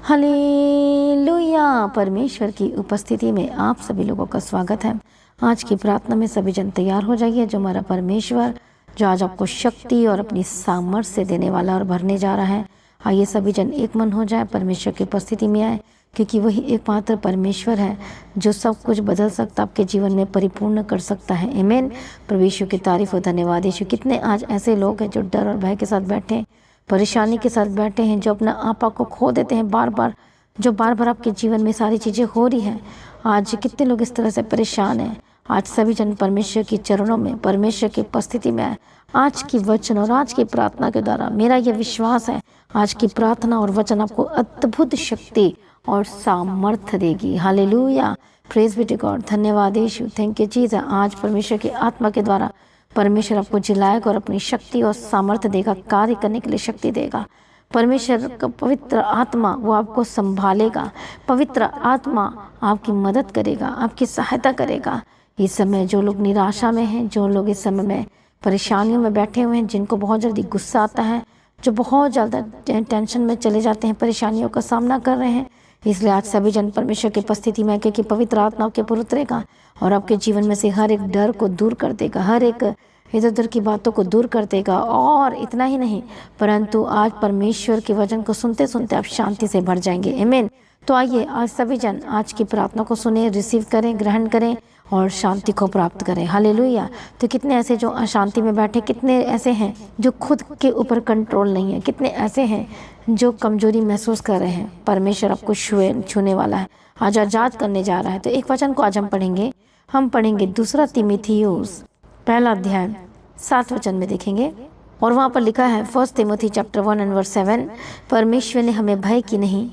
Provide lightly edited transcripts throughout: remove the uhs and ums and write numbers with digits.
Hallelujah. परमेश्वर की उपस्थिति में आप सभी लोगों का स्वागत है। आज की प्रार्थना में सभी जन तैयार हो जाइए। जो हमारा परमेश्वर जो आज आपको शक्ति और अपनी सामर्थ्य से देने वाला और भरने जा रहा है, आइए सभी जन एक मन हो जाए, परमेश्वर की उपस्थिति में आए, क्योंकि वही एकमात्र परमेश्वर है जो सब कुछ बदल सकता, आपके जीवन में परिपूर्ण कर सकता है। आमीन। प्रभु यीशु की तारीफ हो, धन्यवाद यीशु। कितने आज ऐसे लोग हैं जो डर और भय के साथ बैठे हैं, परेशानी के साथ बैठे हैं, जो अपना आपा को खो देते हैं बार बार, जो बार बार आपके जीवन में सारी चीज़ें हो रही हैं। आज कितने लोग इस तरह से परेशान हैं। आज सभी जन परमेश्वर के चरणों में, परमेश्वर की उपस्थिति में आए। आज की वचन और आज की प्रार्थना के द्वारा मेरा यह विश्वास है, आज की प्रार्थना और वचन आपको अद्भुत शक्ति और सामर्थ्य देगी। Hallelujah, praise be to God. धन्यवाद यीशु, थैंक यू जीसस। आज परमेश्वर की आत्मा के द्वारा परमेश्वर आपको जिलाएगा और अपनी शक्ति और सामर्थ्य देगा, कार्य करने के लिए शक्ति देगा। परमेश्वर का पवित्र आत्मा वो आपको संभालेगा। पवित्र आत्मा आपकी मदद करेगा, आपकी सहायता करेगा। इस समय जो लोग निराशा में हैं, जो लोग इस समय में परेशानियों में बैठे हुए हैं, जिनको बहुत जल्दी गुस्सा आता है, जो बहुत ज़्यादा टेंशन में चले जाते हैं, परेशानियों का सामना कर रहे हैं, इसलिए आज सभी जन परमेश्वर की उपस्थिति में, क्योंकि पवित्र आत्मा आपके ऊपर उतरेगा और आपके जीवन में से हर एक डर को दूर कर देगा, हर एक इधर उधर की बातों को दूर कर देगा। और इतना ही नहीं, परंतु आज परमेश्वर के वचन को सुनते सुनते आप शांति से भर जाएंगे। आमीन। तो आइए आज सभी जन आज की प्रार्थना को सुने, रिसीव करें, ग्रहण करें और शांति को प्राप्त करें। हालेलुया। तो कितने ऐसे जो अशांति में बैठे, कितने ऐसे हैं जो खुद के ऊपर कंट्रोल नहीं है, कितने ऐसे हैं जो कमजोरी महसूस कर रहे हैं, परमेश्वर आपको छूने वाला है, आज आजाद करने जा रहा है। तो एक वचन को आज हम पढ़ेंगे दूसरा तीमुथियुस पहला अध्याय 7 वचन में देखेंगे, और वहाँ पर लिखा है 1 तिमोथी चैप्टर 1 एंड वर्स 7, परमेश्वर ने हमें भय की नहीं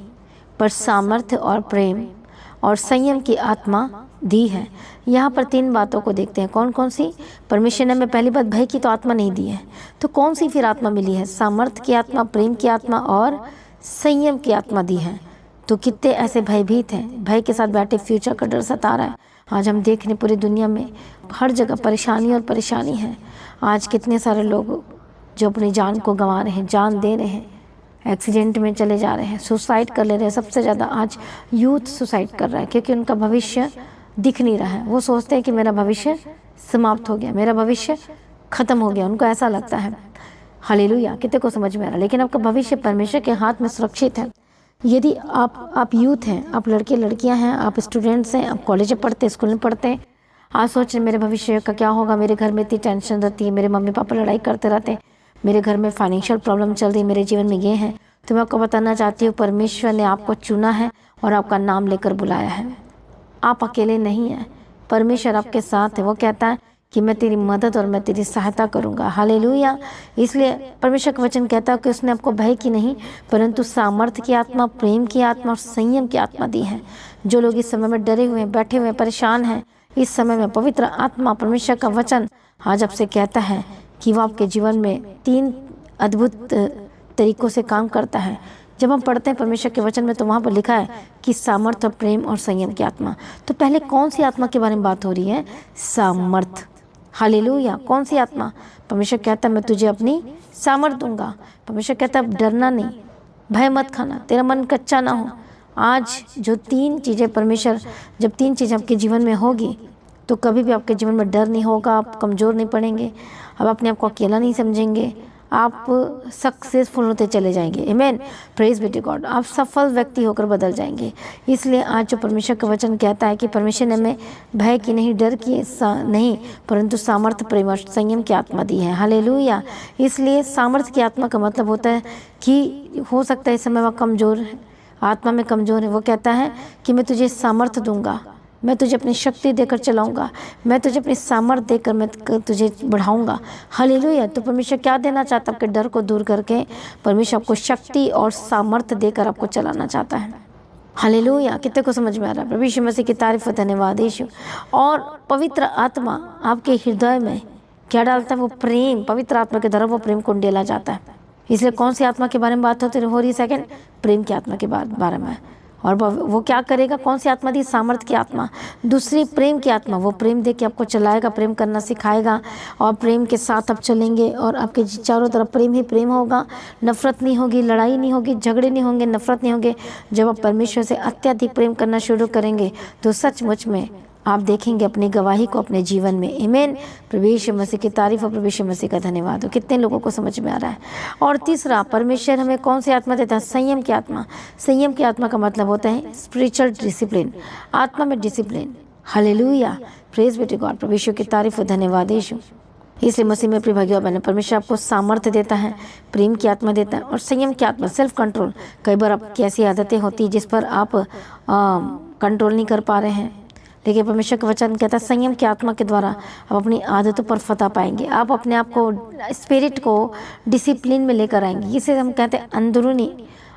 पर सामर्थ्य और प्रेम और संयम की आत्मा दी है। यहाँ पर 3 बातों को देखते हैं। कौन कौन सी? परमेश्वर ने हमें पहली बात भय की तो आत्मा नहीं दी है, तो कौन सी फिर आत्मा मिली है? सामर्थ्य की आत्मा, प्रेम की आत्मा और संयम की आत्मा दी है। तो कितने ऐसे भयभीत हैं, भय के साथ बैठे, फ्यूचर का डर सता रहा है। आज हम देख रहे पूरी दुनिया में हर जगह परेशानी और परेशानी है। आज कितने सारे लोग जो अपनी जान को गंवा रहे हैं, जान दे रहे हैं, एक्सीडेंट में चले जा रहे हैं, सुसाइड कर ले रहे हैं। सबसे ज़्यादा आज यूथ सुसाइड कर रहा है, क्योंकि उनका भविष्य दिख नहीं रहा है। वो सोचते हैं कि मेरा भविष्य समाप्त हो गया, मेरा भविष्य खत्म हो गया, उनको ऐसा लगता है। हालेलुया, कितने को समझ में आ रहा है? लेकिन आपका भविष्य परमेश्वर के हाथ में सुरक्षित है। यदि आप यूथ हैं, आप लड़के लड़कियां हैं, आप स्टूडेंट्स हैं, आप कॉलेज में पढ़ते, स्कूल में पढ़ते हैं, आज सोच रहे मेरे भविष्य का क्या होगा, मेरे घर में इतनी टेंशन रहती है, मेरे मम्मी पापा लड़ाई करते रहते हैं, मेरे घर में फाइनेंशियल प्रॉब्लम चल रही है, मेरे जीवन में ये है। तो मैं आपको बताना चाहती हूँ, परमेश्वर ने आपको चुना है और आपका नाम लेकर बुलाया है। आप अकेले नहीं हैं, परमेश्वर आपके साथ है। वो कहता है कि मैं तेरी मदद और मैं तेरी सहायता करूंगा। हालेलुया। इसलिए परमेश्वर का वचन कहता है कि उसने आपको भय की नहीं परंतु सामर्थ्य की आत्मा, प्रेम की आत्मा और संयम की आत्मा दी है। जो लोग इस समय में डरे हुए हैं, बैठे हुए हैं, परेशान हैं, इस समय में पवित्र आत्मा, परमेश्वर का वचन आज आपसे कहता है कि वो आपके जीवन में 3 अद्भुत तरीकों से काम करता है। जब हम पढ़ते हैं परमेश्वर के वचन में, तो वहाँ पर लिखा है कि सामर्थ्य, प्रेम और संयम की आत्मा। तो पहले कौन सी आत्मा के बारे में बात हो रही है? सामर्थ्य। हालेलुया। कौन सी आत्मा? परमेश्वर कहता है मैं तुझे अपनी सामर्थ्य दूंगा। परमेश्वर कहता है डरना नहीं, भय मत खाना, तेरा मन कच्चा ना हो। आज जो 3 चीज़ें परमेश्वर, जब 3 चीज़ें आपके जीवन में होगी तो कभी भी आपके जीवन में डर नहीं होगा, आप कमज़ोर नहीं पड़ेंगे, आप अपने आप को अकेला नहीं समझेंगे, आप सक्सेसफुल होते चले जाएंगे। आमीन, प्रेज बी टू गॉड। आप सफल व्यक्ति होकर बदल जाएंगे। इसलिए आज जो परमेश्वर का वचन कहता है कि परमेश्वर ने हमें भय की नहीं, डर की नहीं, परंतु सामर्थ्य, प्रेम और संयम की आत्मा दी है। हालेलुया। इसलिए सामर्थ्य की आत्मा का मतलब होता है कि हो सकता है इस समय वह कमज़ोर है, आत्मा में कमज़ोर है। वो कहता है कि मैं तुझे सामर्थ्य दूंगा, मैं तुझे अपनी शक्ति देकर चलाऊंगा, मैं तुझे अपनी सामर्थ्य देकर मैं तुझे बढ़ाऊंगा। हालेलुया। तो परमेश्वर क्या देना चाहता है? आपके डर को दूर करके परमेश्वर आपको शक्ति और सामर्थ्य देकर आपको चलाना चाहता है। हालेलुया। कितने को समझ में आ रहा है? प्रभु यीशु मसीह की तारीफ हो, धन्यवाद यीशु। और पवित्र आत्मा आपके हृदय में क्या डालता है? वो प्रेम। पवित्र आत्मा के द्वारा वो प्रेम को डेला जाता है। इसलिए कौन सी आत्मा के बारे में बात हो रही है? सेकंड, प्रेम की आत्मा के बारे में। और वो क्या करेगा? कौन सी आत्मा दी? सामर्थ्य की आत्मा। दूसरी प्रेम की आत्मा, वो प्रेम दे के आपको चलाएगा, प्रेम करना सिखाएगा और प्रेम के साथ आप चलेंगे और आपके चारों तरफ प्रेम ही प्रेम होगा। नफरत नहीं होगी, लड़ाई नहीं होगी, झगड़े नहीं होंगे, नफरत नहीं होंगे। जब आप परमेश्वर से अत्यधिक प्रेम करना शुरू करेंगे तो सचमुच में आप देखेंगे अपनी गवाही को अपने जीवन में। आमीन। प्रभु यीशु मसीह की तारीफ और प्रभु यीशु मसीह का धन्यवाद हो। कितने लोगों को समझ में आ रहा है? और तीसरा, परमेश्वर हमें कौन सी आत्मा देता है? संयम की आत्मा। संयम की आत्मा का मतलब होता है स्पिरिचुअल डिसिप्लिन, आत्मा में discipline. Hallelujah, praise be to God. प्रभु यीशु की तारीफ और धन्यवाद यीशु। इसलिए मसीह में प्रिय भाइयों और बहनों, परमेश्वर आपको सामर्थ्य देता है, प्रेम की आत्मा देता है और संयम की आत्मा, सेल्फ कंट्रोल। कई बार आपकी ऐसी आदतें होती हैं जिस पर आप कंट्रोल नहीं कर पा रहे हैं, लेकिन परमेश्वर का वचन कहता है संयम की आत्मा के द्वारा आप अपनी आदतों पर फतह पाएंगे। आप अपने आप को, स्पिरिट को डिसिप्लिन में लेकर आएंगे। इसे हम कहते हैं अंदरूनी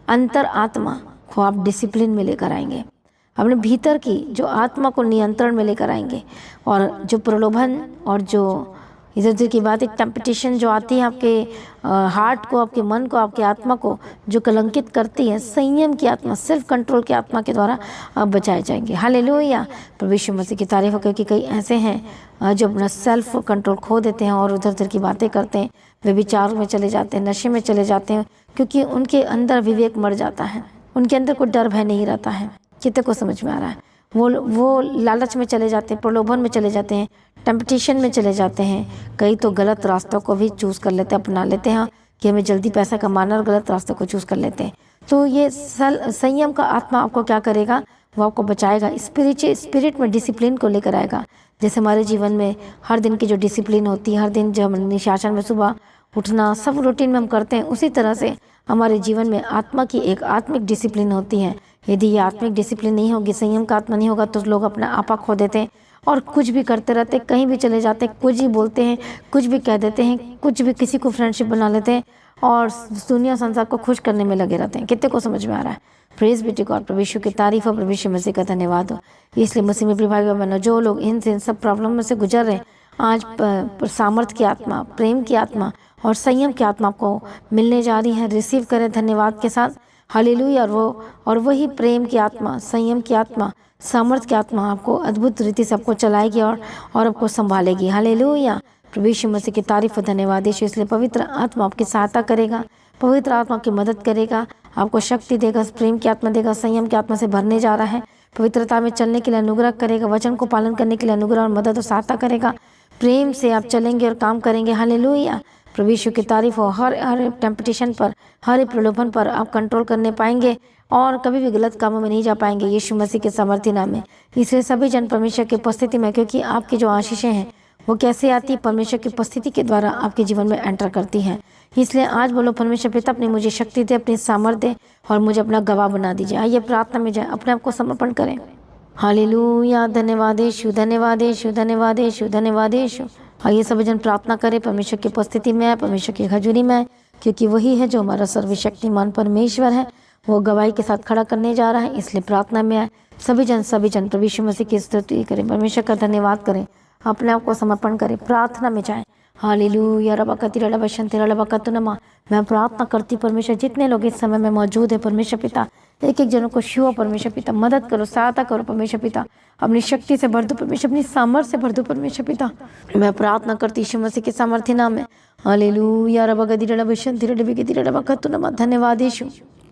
अंतर आत्मा को आप डिसिप्लिन में लेकर आएंगे। अपने भीतर की जो आत्मा को नियंत्रण में लेकर आएंगे और जो प्रलोभन और जो इधर उधर की बातें, टेम्पटेशन जो आती है आपके हार्ट को, आपके मन को, आपके आत्मा को जो कलंकित करती है, संयम की आत्मा, सेल्फ कंट्रोल की आत्मा के द्वारा आप बचाए जाएंगे। हालेलुया, प्रभु यीशु मसीह की तारीफ हो। क्योंकि कई ऐसे हैं जो अपना सेल्फ कंट्रोल खो देते हैं और उधर उधर की बातें करते हैं, वे विचारों में चले जाते हैं, नशे में चले जाते हैं, क्योंकि उनके अंदर विवेक मर जाता है, उनके अंदर कोई डर भय नहीं रहता है। कितने को समझ में आ रहा है? वो लालच में चले जाते हैं, प्रलोभन में चले जाते हैं, टेम्पटेशन में चले जाते हैं। कई तो गलत रास्तों को भी चूज़ कर लेते हैं, अपना लेते हैं कि हमें जल्दी पैसा कमाना, और गलत रास्तों को चूज़ कर लेते हैं। तो ये संयम का आत्मा आपको क्या करेगा? वो आपको बचाएगा, स्पिरिट में डिसिप्लिन को लेकर आएगा। जैसे हमारे जीवन में हर दिन की जो डिसिप्लिन होती है, हर दिन जब हम निशासन में सुबह उठना, सब रूटीन में हम करते हैं, उसी तरह से हमारे जीवन में आत्मा की एक आत्मिक डिसिप्लिन होती है। यदि ये आत्मिक डिसिप्लिन नहीं होगी, संयम का आत्मा नहीं होगा, तो लोग अपना आपा खो देते हैं और कुछ भी करते रहते हैं, कहीं भी चले जाते हैं, कुछ ही बोलते हैं, कुछ भी कह देते हैं, कुछ भी, किसी को फ्रेंडशिप बना लेते हैं और दुनिया संसार को खुश करने में लगे रहते हैं। कितने को समझ में आ रहा है? Praise be to God. प्रभु यीशु की तारीफ और प्रभु यीशु मसीह का धन्यवाद हो। इसलिए मसीह में प्रिय भाई बहनों, जो लोग इन सब प्रॉब्लम में से गुजर रहे हैं, आज सामर्थ्य की आत्मा, प्रेम की आत्मा और संयम की आत्मा आपको मिलने जा रही है। रिसीव करें धन्यवाद के साथ। हालेलुया। और वही प्रेम की आत्मा, संयम की आत्मा, सामर्थ्य की आत्मा आपको अद्भुत रीति से आपको चलाएगी और आपको संभालेगी। हालेलुया। प्रभु यीशु मसीह की तारीफ और धन्यवाद यीशु। इसलिए पवित्र आत्मा आपकी सहायता करेगा, पवित्र आत्मा की मदद करेगा, आपको शक्ति देगा, प्रेम की आत्मा देगा, संयम की आत्मा से भरने जा रहा है, पवित्रता में चलने के लिए अनुग्रह करेगा, वचन को पालन करने के लिए अनुग्रह और मदद और सहायता करेगा। प्रेम से आप चलेंगे और काम करेंगे। हालेलुया। प्रभु यीशु की तारीफ हो। हर टेम्पटेशन पर, हर प्रलोभन पर आप कंट्रोल करने पाएंगे और कभी भी गलत कामों में नहीं जा पाएंगे यीशु मसीह के सामर्थ्य नाम में। इसलिए सभी जन परमेश्वर की उपस्थिति में, क्योंकि आपकी जो आशीषें हैं वो कैसे आती है? परमेश्वर की उपस्थिति के द्वारा आपके जीवन में एंटर करती हैं। इसलिए आज बोलो, परमेश्वर पिता अपनी मुझे शक्ति दे, अपनी सामर्थ्य दे और मुझे अपना गवाह बना दीजिए। आइए प्रार्थना में जाए, अपने आप को समर्पण करें। हालेलुया। धन्यवाद यीशु, धन्यवाद यीशु, धन्यवाद यीशु, धन्यवाद यीशु। आइए सभी जन प्रार्थना करें, परमेश्वर की उपस्थिति में आए, परमेश्वर की हजूरी में आए, क्योंकि वही है जो हमारा सर्वशक्तिमान परमेश्वर है। वो गवाही के साथ खड़ा करने जा रहा है। इसलिए प्रार्थना में आए सभी जन प्रभु यीशु मसीह की स्तुति करें, परमेश्वर का धन्यवाद करें, अपने आप को समर्पण करें, प्रार्थना में जाएं। हालेलुया। रबकतिरबशंतिरबकतुनमा। मैं प्रार्थना करती परमेश्वर, जितने लोग इस समय में मौजूद है परमेश्वर पिता, एक एक जनों को छुओ परमेश्वर पिता, मदद करो, सहायता करो परमेश्वर पिता, अपनी शक्ति से भर दो परमेश्वर, अपनी सामर्थ्य से भर दो परमेश्वर पिता। मैं प्रार्थना करती यीशु मसीह के सामर्थ्य नाम में। हालेलुया। रबकतिरबशंतिरबकतुनमा। धन्यवाद यीशु।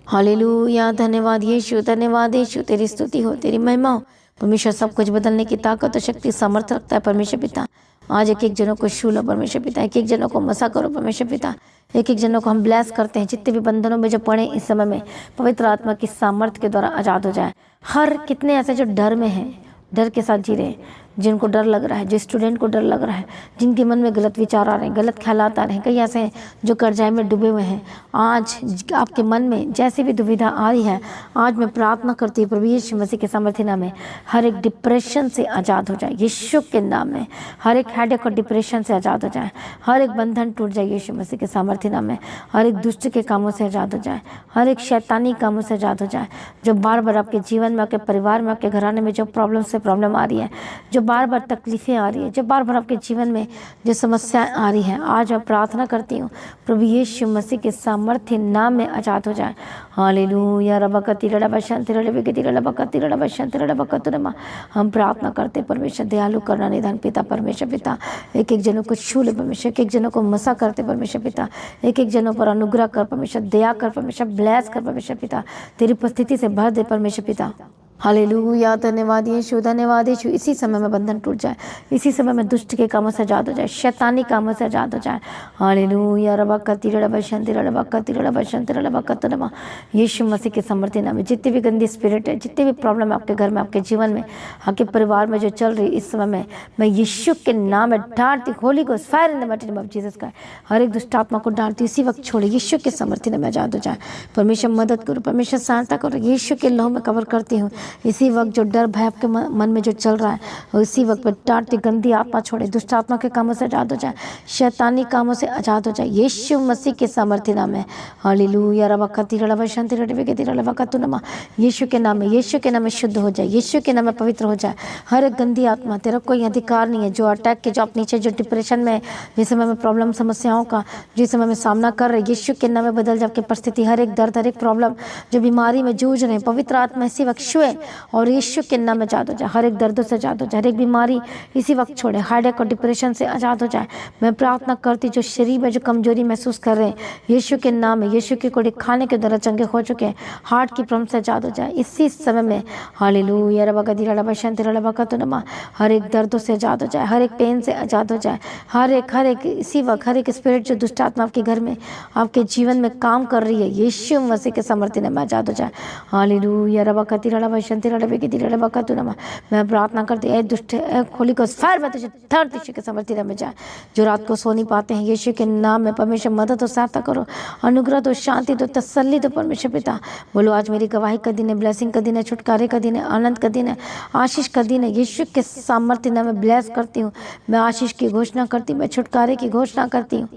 हालेलुया। धन्यवाद यीशु, धन्यवाद यीशु। तेरी स्तुति हो, तेरी महिमा हो परमेश्वर। सब कुछ बदलने की ताकत और शक्ति, सामर्थ्य रखता है परमेश्वर पिता। आज एक एक जनों को छू लो परमेश्वर पिता, एक एक जनों को मसा करो परमेश्वर पिता, एक एक जनों को हम ब्लेस करते हैं। जितने भी बंधनों में जो पड़े इस समय में पवित्र आत्मा की सामर्थ्य के द्वारा आज़ाद हो जाए। हर कितने ऐसे जो डर में हैं, डर के साथ जी रहे हैं, जिनको डर लग रहा है, जो स्टूडेंट को डर लग रहा है, जिनके मन में गलत विचार आ रहे हैं, गलत ख्यालात आ रहे हैं, कई ऐसे हैं जो कर्जाए में डूबे हुए हैं। आज आपके मन में जैसी भी दुविधा आ रही है, आज मैं प्रार्थना करती हूँ प्रभु यीशु मसीह के सामर्थ्य नाम में, हर एक डिप्रेशन से आज़ाद हो जाए यीशु के नाम में। हर एक हेडेक और डिप्रेशन से आज़ाद हो जाए, हर एक बंधन टूट जाए यीशु मसीह के सामर्थ्य नाम में। हर एक दुष्ट के कामों से आज़ाद हो जाए, हर एक शैतानी कामों से आज़ाद हो जाए, जो बार बार आपके जीवन में, आपके परिवार में, आपके घराने में जो प्रॉब्लम आ रही है, जो जो बार बार तकलीफ़ें आ रही है, जो बार बार आपके जीवन में जो समस्याएं आ रही हैं, आज मैं प्रार्थना करती हूँ प्रभु यीशु मसीह के सामर्थ्य नाम में आज़ाद हो जाए। हालेलुया रबकति रड़बशंति रड़बेगति रड़बकति रड़बशंति रड़बकतुरमा। हम प्रार्थना करते परमेश्वर दयालु करना निधान पिता परमेश्वर पिता, एक एक जनों को छू ले परमेश्वर, एक एक जनों को मसा करते परमेश्वर पिता, एक एक जनों पर अनुग्रह कर परमेश्वर, दया कर परमेश्वर, ब्लेस कर परमेश्वर पिता, तेरी उपस्थिति से भर दे परमेश्वर पिता। हालेलुया धन्यवाद यीशु, धन्यवाद यीशु। इसी समय में बंधन टूट जाए, इसी समय में दुष्ट के कामों से आजाद हो जाए, शैतानी कामों से आजाद हो जाए। हालेलुया रबकति रड़बशंति रड़बकति रड़बशंति रड़बकतुरमा। यीशु मसीह के समर्थी नाम में जितनी भी गंदी स्पिरिट है, जितनी भी प्रॉब्लम है आपके घर में, आपके जीवन में, आपके परिवार में जो चल रही इस समय में, मैं यीशु के नाम में डांटती, holy ghost fire in the mighty name of Jesus का हर एक दुष्ट आत्मा को डांटती इसी वक्त छोड़े, यीशु के समर्थी नाम में आजाद हो जाए। परमेश्वर मदद करो, परमेश्वर सहायता करो, यीशु के लहू में कवर करती हूँ। इसी वक्त जो डर भय आपके मन में जो चल रहा है, और इसी वक्त पर डांटती गंदी आत्मा छोड़े, दुष्ट आत्मा के कामों से आजाद हो जाए, शैतानी कामों से आजाद हो जाए, यीशु मसीह के सामर्थ्य नाम है। हालेलुया रबकति रड़बशंति रड़बेगति रड़बकतुनमा। यीशु के नाम में, यीशु के नाम में शुद्ध हो जाए, यीशु के नाम में पवित्र हो जाए। हर एक गंदी आत्मा, तेरा कोई अधिकार नहीं है। जो अटैक के, जो आप नीचे, जो डिप्रेशन में, जिस समय में प्रॉब्लम समस्याओं का जिस समय में सामना कर रहे, यीशु के नाम में बदल जाए आपकी परिस्थिति। हर एक दर्द, हर एक प्रॉब्लम, जो बीमारी में जूझ रहे हैं, पवित्र आत्मा इसी वक्त छुए और यीशु के नाम में आजाद हो जाए। हर एक दर्दों से आजाद हो जाए, हर एक बीमारी इसी वक्त छोड़े, हार्ट और डिप्रेशन से आजाद हो जाए। मैं प्रार्थना करती जो शरीर में जो कमजोरी महसूस कर रहे हैं, यीशु के नाम में, यीशु के कोड़े खाने के द्वारा चंगे हो चुके हैं, हार्ट की प्रॉब्लम से आजाद हो जाए इसी समय में। हालेलुया रबकति रड़बशंति रड़बकतुनमा। हर एक दर्दों से आजाद हो जाए, हर एक पेन से आजाद हो जाए, हर एक इसी वक्त हर एक स्पिरिट जो दुष्ट आत्मा आपके घर में, आपके जीवन में काम कर रही है, यीशु मसीह के समर्थन में आजाद हो जाए। हालेलुया रबकति रड़बशंति रड़बेगति रड़बकतुनमा। मैं प्रार्थना करती ए दुष्ट होली को फायर में तुझे थर्ड यीशु के समर्थन में जाए। जो रात को सो नहीं पाते हैं, यीशु के नाम में परमेश्वर मदद और सहायता करो, अनुग्रह दो, शांति दो, तसल्ली दो परमेश्वर पिता। बोलो आज मेरी गवाही का दिन है, ब्लेसिंग का दिन है, छुटकारे का दिन है, आनंद का दिन है, आशीष का दिन है। यीशु के सामर्थ्य नाम में ब्लेस करती हूँ, मैं आशीष की घोषणा करती हूँ, मैं छुटकारे की घोषणा करती हूँ,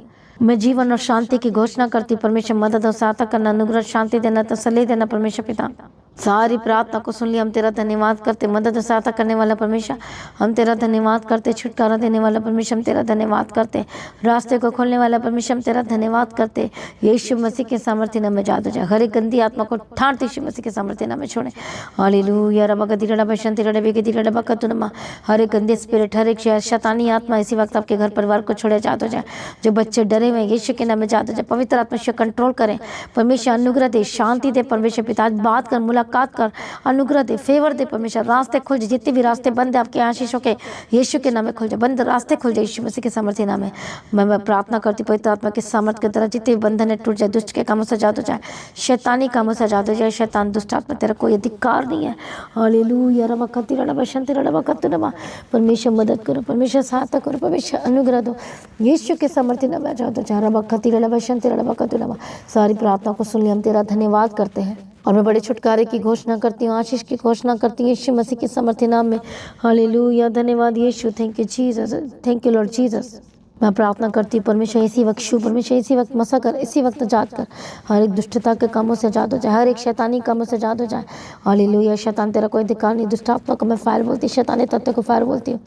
मैं जीवन और शांति की घोषणा करती हूँ। परमेश्वर मदद और सहायता करना, अनुग्रह, शांति देना, तसल्ली देना परमेश्वर पिता। सारी प्रार्थना को सुन लिया, हम तेरा धन्यवाद करते। मदद और सहायता करने वाला परमेश्वर, हम तेरा धन्यवाद करते। छुटकारा देने वाला परमेश्वर, हम तेरा धन्यवाद करते। रास्ते को खोलने वाला परमेश्वर, हम तेरा धन्यवाद करते। यीशु मसीह के सामर्थ्य नाम में आजाद हो जाए। हर एक गंदी आत्मा को ठाड़ते यीशु मसीह के सामर्थ्य नाम में छोड़े। हालेलुया रबकति रड़बशंति रड़बेगति रड़बकतुनमा। हर एक गंदे स्पिरिट, हर एक शैतानी आत्मा इसी वक्त आपके घर परिवार को छोड़े आजाद हो जाए। जो बच्चे डरे हुए यीशु के नाम में आजाद हो जाए। पवित्र आत्मा कंट्रोल करें परमेश्वर, अनुग्रह दे, शांति दे परमेश्वर पिता। आज बात कर, मुलाकात कर, अनुग्रह दे, फेवर दे परमेश्वर। रास्ते खुल जाए, जितने भी रास्ते बंद है आपके आशीषों के, यीशु के नाम में खुल जाए। बंद रास्ते खुल जाए यीशु मसीह के सामर्थ्य नाम में। मैं प्रार्थना करती पवित्र आत्मा के सामर्थ्य के द्वारा जितने भी बंधन है टूट जाए, दुष्ट के कामों से आजाद हो जाए, शैतानी कामों से आजाद हो जाए। शैतान दुष्ट आत्मा, तेरा कोई अधिकार नहीं है। हालेलुया रबकति रड़बशंति रड़बकतुनमा। परमेश्वर मदद करो, परमेश्वर सहायता करो, परमेश्वर अनुग्रह दो, यीशु के सामर्थ्य नाम में आजाद हो जाए। रबकति रड़बशंति रड़बकतुनमा। सारी प्रार्थना को सुन लिया, हम तेरा धन्यवाद करते हैं और मैं बड़े छुटकारे की घोषणा करती हूँ, आशीष की घोषणा करती हूँ यीशु मसीह के सामर्थ्य नाम में। हालेलुया धन्यवाद यीशु, thank you Jesus, thank you Lord Jesus. मैं प्रार्थना करती हूँ परमेश्वर इसी वक्त शु, परमेश्वर इसी वक्त मसा कर, इसी वक्त आजाद कर। हर एक दुष्टता के कामों से आजाद हो जाए, हर एक शैतानी कामों से आजाद हो जाए। हालेलुया। शैतान तेरा कोई अधिकार नहीं। दुष्ट आत्मा को मैं फायर बोलती, शैतानी तत्व को फायर बोलती हूँ।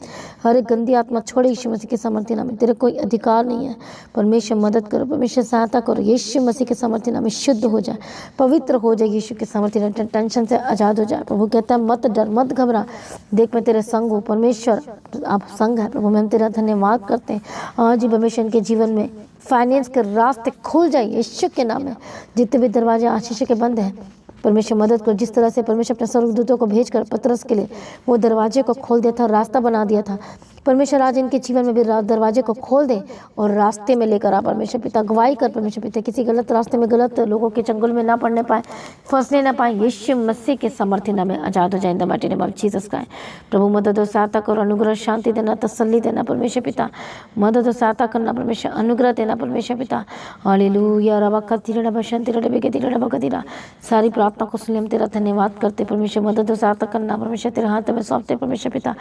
हर एक गंदी आत्मा छोड़े यीशु मसीह के सामर्थ्य नाम में। तेरा कोई अधिकार नहीं है। परमेश्वर मदद करो, परमेश्वर सहायता करो, यीशु मसीह के सामर्थ्य नाम में शुद्ध हो जाए, पवित्र हो जाए यीशु के सामर्थ्य नाम। टेंशन से आजाद हो जाए। प्रभु कहता है मत डर, मत घबरा, देख मैं तेरे संग हूँ। परमेश्वर आप संग है प्रभु, मैं तेरा धन्यवाद करते हैं। आज ही परमेश्वर के जीवन में फाइनेंस के रास्ते खुल जाए यीशु के नाम में। जितने भी दरवाजे आशीष के बंद हैं परमेश्वर मदद करो। जिस तरह से परमेश्वर अपने स्वर्गदूतों को भेजकर पतरस के लिए वो दरवाजे को खोल दिया था, रास्ता बना दिया था, परमेश्वर आज इनके जीवन में भी दरवाजे को खोल दे और रास्ते में लेकर आ परमेश्वर पिता। गवाही कर परमेश्वर पिता, किसी गलत रास्ते में, गलत लोगों के चंगुल में ना पड़ने पाए, फंसने ना पाए। यीशु मसीह के सामर्थ्य नाम में आजाद हो जाए इन the mighty name of Jesus का। प्रभु मदद और सहायता करो, अनुग्रह शांति देना, तसल्ली देना परमेश्वर पिता। मदद और सहायता करना परमेश्वर, अनुग्रह देना परमेश्वर पिता। हालेलुया रबकति रड़बशंति रड़बेगति रड़बकति। सारी प्रार्थना को सुन हम तेरा धन्यवाद करते परमेश्वर। मदद और सहायता करना परमेश्वर तेरे हाथ में सौंपते परमेश्वर पिता।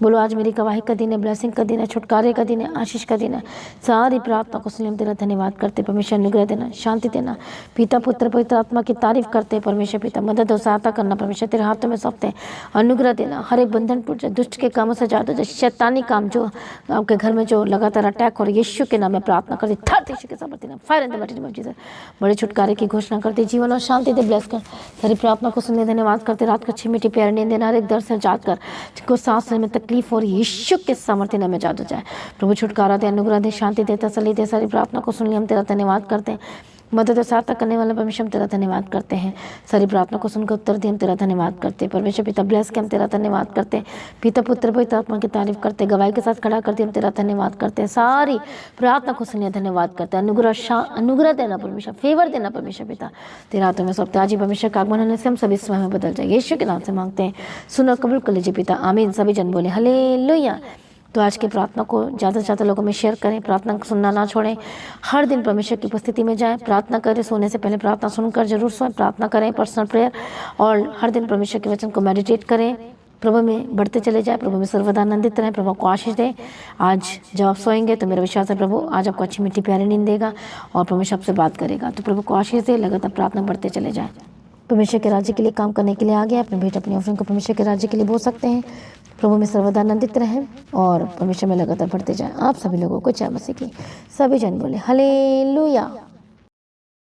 बोलो आज मेरी गवाही का दिन है, ब्लेसिंग का दिन है, छुटकारे का दिन है, आशीष का दिन है। सारी प्रार्थना को सुन हम तेरा धन्यवाद करते, परमेश्वर अनुग्रह देना, शांति देना, पिता पुत्र पवित्र आत्मा की तारीफ करते, परमेश्वर पिता मदद और सहायता करना, परमेश्वर तेरे हाथों में सौंपते हैं, अनुग्रह देना, हर एक बंधन टूट जाए, दुष्ट के कामों से जादू, जो शैतानी काम जो आपके घर में जो लगातार अटैक हो रहा है, यीशु के नाम में प्रार्थना करती, थर्ड यीशु के सामर्थ्य नाम, fire in the mighty name of Jesus, बड़े छुटकारे की घोषणा करते, जीवन और शांति दे, ब्लेस कर। सारी प्रार्थना को सुनने धन्यवाद करते, रात को अच्छी मीठी प्यारी नींद देना, हर एक दर्द से जाग कर जिनको सांस लेने में तकलीफ हो रही है, यीशु के सामर्थ्य नाम में जादू जाए, प्रभु छुटकारा दे, अनुग्रह दे, शांति दे, तसल्ली दे। सारी प्रार्थना को सुन लिया हम तेरा धन्यवाद करते हैं, मदद और सहायता करने वाला परमेश्वर हम तेरा धन्यवाद करते हैं। सारी प्रार्थना को सुनकर उत्तर दिए हम तेरा धन्यवाद करते हैं, परमेश्वर पिता ब्लेस के हम तेरा धन्यवाद करते हैं, पिता पुत्र पवित्र आत्मा की तारीफ करते, गवाही के साथ खड़ा करते हम तेरा धन्यवाद करते हैं। सारी प्रार्थना को सुनिए धन्यवाद करते हैं, अनुग्रह देना परमेश्वर, फेवर देना परमेश्वर पिता तेरा हाथों में सौंपते। आज ही परमेश्वर का आगमन होने से हम सभी समय में बदल जाए, यीशु के नाम से मांगते हैं, सुनो कबूल कर लीजिए पिता, आमीन। सभी जन बोले हालेलुया। तो आज की प्रार्थना को ज़्यादा से ज़्यादा लोगों में शेयर करें, प्रार्थना सुनना ना छोड़ें, हर दिन परमेश्वर की उपस्थिति में जाएं, प्रार्थना करें, सोने से पहले प्रार्थना सुनकर जरूर सोएं, प्रार्थना करें पर्सनल प्रेयर, और हर दिन परमेश्वर के वचन को मेडिटेट करें, प्रभु में बढ़ते चले जाए, प्रभु में सर्वदा आनंदित रहें, प्रभु को आशीष दे। आज जब आप सोएंगे तो मेरा विश्वास है प्रभु आज आपको अच्छी मीठी प्यारी नींद देगा और परमेश्वर आपसे बात करेगा। तो प्रभु को आशीष दे, लगातार प्रार्थना बढ़ते चले जाए। परमेश्वर के राज्य के लिए काम करने के लिए आ गया, अपने भेंट अपनी ऑफरिंग को परमेश्वर के राज्य के लिए बोल सकते हैं। प्रभु में सर्वदा आनंदित रहें और परमेश्वर में लगातार बढ़ते जाएं। आप सभी लोगों को जय मसीह की। सभी जन बोले हालेलुया।